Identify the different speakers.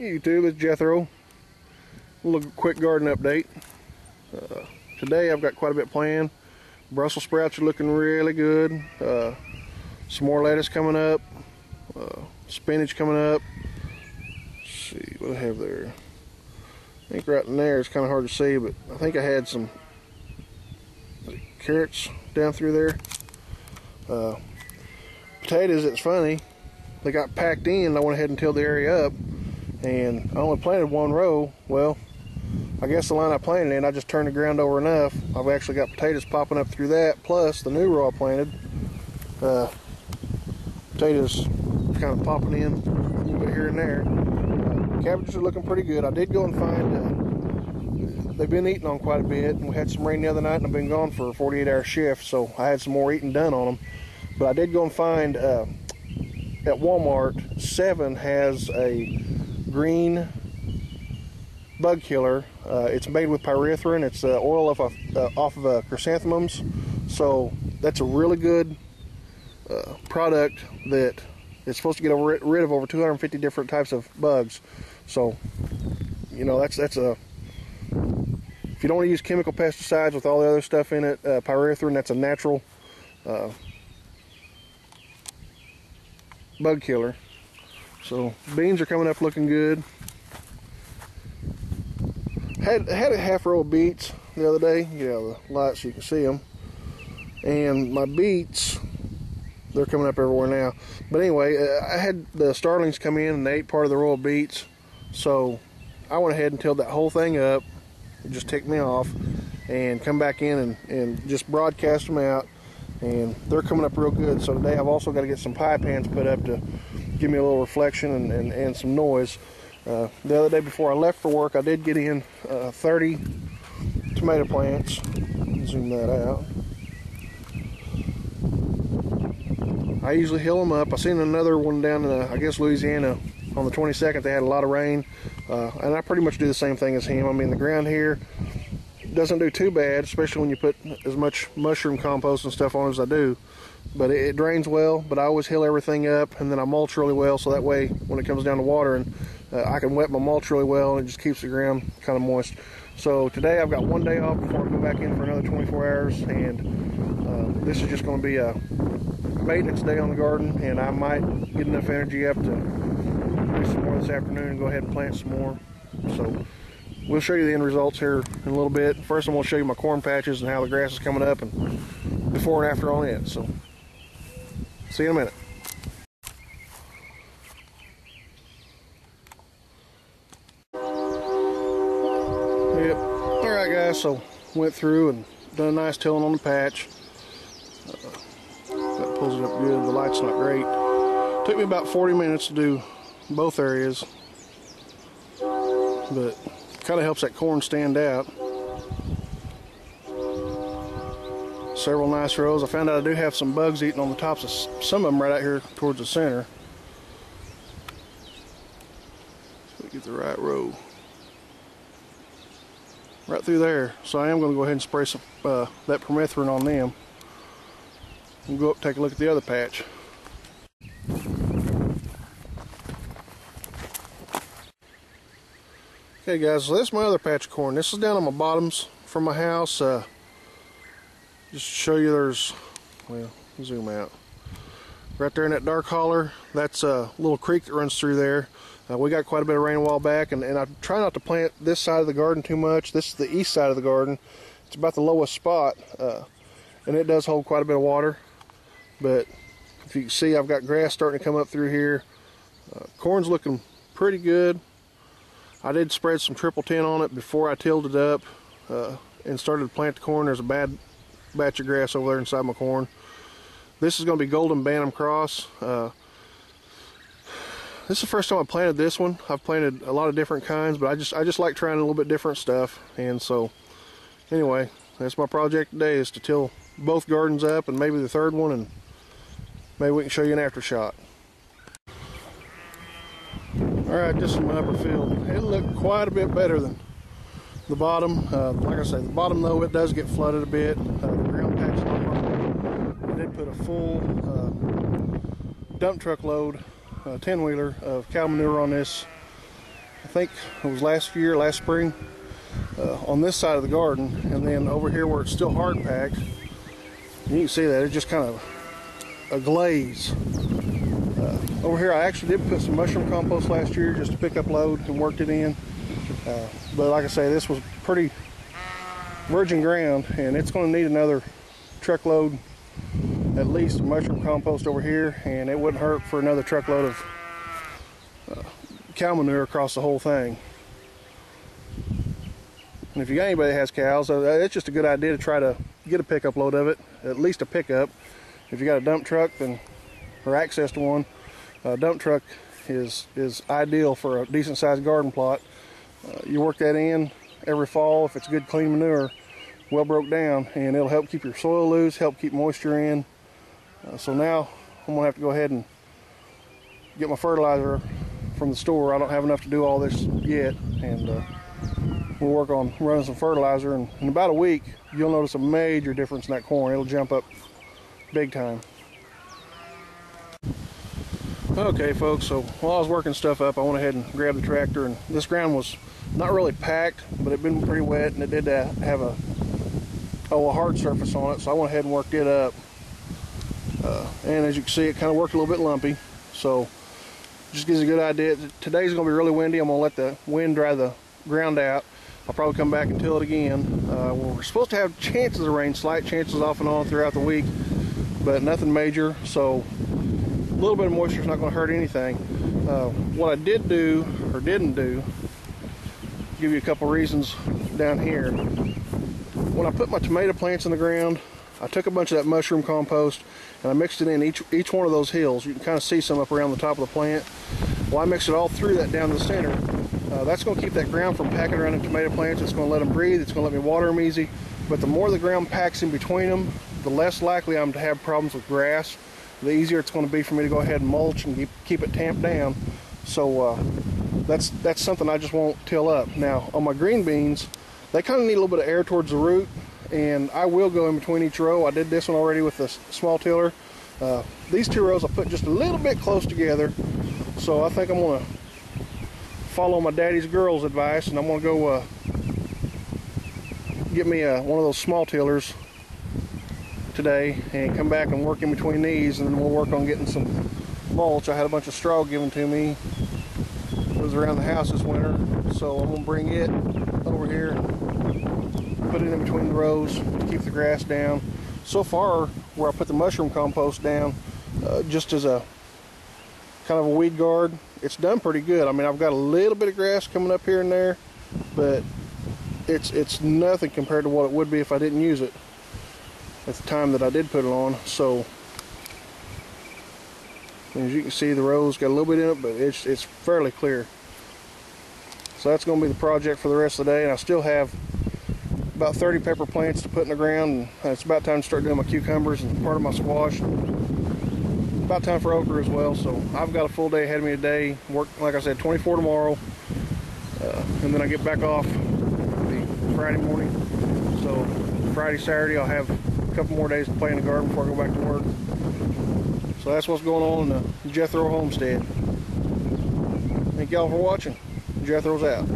Speaker 1: YouTube, it's Jethro. A little quick garden update. Today I've got quite a bit planned. Brussels sprouts are looking really good. Some more lettuce coming up. Spinach coming up. Let's see what I have there. I think right in there it's kind of hard to see, but I think I had some carrots down through there. Potatoes, it's funny, they got packed in. I went ahead and tilled the area up, and I only planted one row. Well, I guess the line I planted in, I just turned the ground over enough. I've actually got potatoes popping up through that, plus the new row I planted. Potatoes kind of popping in a little bit here and there. Cabbages are looking pretty good. I did go and find, they've been eating on quite a bit, and we had some rain the other night, and I've been gone for a 48-hour shift, so I had some more eating done on them. But I did go and find, at Walmart, 7 has a green bug killer. It's made with pyrethrin. It's oil off of chrysanthemums, so that's a really good product that it's supposed to get rid of over 250 different types of bugs. So, you know, that's a, if you don't want to use chemical pesticides with all the other stuff in it, pyrethrin, that's a natural bug killer. So beans are coming up looking good. Had a half row of beets the other day. Yeah, the light so you can see them. And my beets, they're coming up everywhere now. But anyway, I had the starlings come in and they ate part of the row of beets. So I went ahead and tilled that whole thing up. It just ticked me off. And come back in and just broadcast them out. And they're coming up real good. So today I've also got to get some pie pans put up to give me a little reflection and some noise. The other day before I left for work, I did get in 30 tomato plants. Zoom that out. I usually hill them up. I seen another one down in, I guess, Louisiana on the 22nd. They had a lot of rain, and I pretty much do the same thing as him. I mean, the ground here doesn't do too bad, especially when you put as much mushroom compost and stuff on as I do. But it drains well, but I always hill everything up, and then I mulch really well, so that way when it comes down to watering, I can wet my mulch really well, and it just keeps the ground kind of moist. So today I've got one day off before I go back in for another 24 hours, and this is just going to be a maintenance day on the garden, and I might get enough energy up to do some more this afternoon and go ahead and plant some more. So we'll show you the end results here in a little bit. First I'm going to show you my corn patches and how the grass is coming up, and before and after on it. So see you in a minute. Yep. Alright guys, so went through and done a nice tilling on the patch. That pulls it up good. The light's not great. Took me about 40 minutes to do both areas, but kind of helps that corn stand out. Several nice rows. I found out I do have some bugs eating on the tops of some of them right out here towards the center. So we get the right row right through there. So I am going to go ahead and spray some that permethrin on them. We'll go up and take a look at the other patch. Okay guys, so this is my other patch of corn. This is down on my bottoms from my house. Just to show you, there's, well, zoom out. Right there in that dark holler, that's a little creek that runs through there. We got quite a bit of rain a while back, and I try not to plant this side of the garden too much. This is the east side of the garden. It's about the lowest spot, and it does hold quite a bit of water. But if you can see, I've got grass starting to come up through here. Corn's looking pretty good. I did spread some triple 10 on it before I tilled it up and started to plant the corn. There's a bad batch of grass over there inside my corn. This is going to be golden bantam cross. This is the first time I planted this one. I've planted a lot of different kinds, but I just like trying a little bit different stuff. And so anyway, that's my project today, is to till both gardens up and maybe the third one, and maybe we can show you an after shot. Alright, this is my upper field. It looked quite a bit better than the bottom. Like I say, the bottom though, it does get flooded a bit. The ground patch is not wrong. I did put a full dump truck load 10-wheeler of cow manure on this think it was last spring, on this side of the garden, and then over here where it's still hard packed, you can see that it's just kind of a glaze. Over here I actually did put some mushroom compost last year just to pick up load and worked it in, but like I say, this was pretty virgin ground, and it's going to need another truckload at least of mushroom compost over here, and it wouldn't hurt for another truckload of cow manure across the whole thing. And if you got anybody that has cows, it's just a good idea to try to get a pickup load of it, at least a pickup. If you got a dump truck, then, or access to one, a dump truck is ideal for a decent sized garden plot. You work that in every fall if it's good clean manure, well broke down, and it'll help keep your soil loose, help keep moisture in. So now I'm gonna have to go ahead and get my fertilizer from the store. I don't have enough to do all this yet, and we'll work on running some fertilizer, and in about a week you'll notice a major difference in that corn. It'll jump up big time. Okay folks, so while I was working stuff up, I went ahead and grabbed the tractor, and this ground was not really packed, but it'd been pretty wet, and it did have a hard surface on it, so I went ahead and worked it up. And as you can see, it kind of worked a little bit lumpy, so just gives you a good idea. Today's going to be really windy. I'm going to let the wind dry the ground out. I'll probably come back and till it again. We're supposed to have chances of rain, slight chances off and on throughout the week, but nothing major, so a little bit of moisture is not going to hurt anything. What I did do, or didn't do, give you a couple reasons down here. When I put my tomato plants in the ground, I took a bunch of that mushroom compost and I mixed it in each one of those hills. You can kind of see some up around the top of the plant. Well, I mixed it all through that down the center. That's going to keep that ground from packing around the tomato plants. It's going to let them breathe. It's going to let me water them easy. But the more the ground packs in between them, the less likely I'm to have problems with grass. The easier it's going to be for me to go ahead and mulch and keep it tamped down. So that's something I just won't till up. Now on my green beans, they kind of need a little bit of air towards the root, and I will go in between each row. I did this one already with the small tiller. These two rows I put just a little bit close together, so I think I'm going to follow my daddy's girl's advice, and I'm going to go get me one of those small tillers today and come back and work in between these, and then we'll work on getting some mulch. I had a bunch of straw given to me. It was around the house this winter, so I'm going to bring it over here, put it in between the rows to keep the grass down. So far, where I put the mushroom compost down, just as a kind of a weed guard, it's done pretty good. I mean, I've got a little bit of grass coming up here and there, but it's nothing compared to what it would be if I didn't use it at the time that I did put it on. So as you can see, the rows got a little bit in it, but it's fairly clear. So that's going to be the project for the rest of the day, and I still have about 30 pepper plants to put in the ground, and it's about time to start doing my cucumbers and part of my squash. About time for okra as well, so I've got a full day ahead of me today. Work, like I said, 24 tomorrow, and then I get back off the Friday morning. So Friday, Saturday, I'll have a couple more days to play in the garden before I go back to work. So that's what's going on in the Jethro homestead. Thank y'all for watching. Jethro's out.